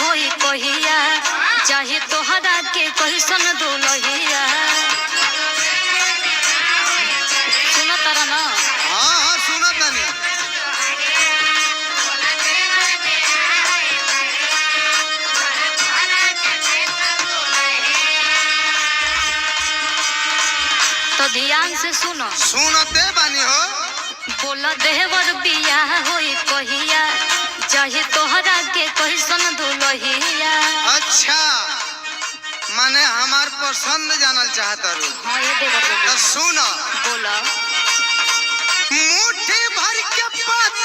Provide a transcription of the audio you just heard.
होई कहिया चाहे तोहरा के कैसन दुलहिया सुनो तारा ना। हाँ हाँ सुना तानी। तो ध्यान से सुनो। सुनते बानी हो। बोला देवर बिया होई कहिया चाहे तोहरा के कैसन दुलहिया। अच्छा माने हमार पसंद जानल चाहता रू। हाँ ये देवर तो सुनो। बोला मुट्ठी भर के पता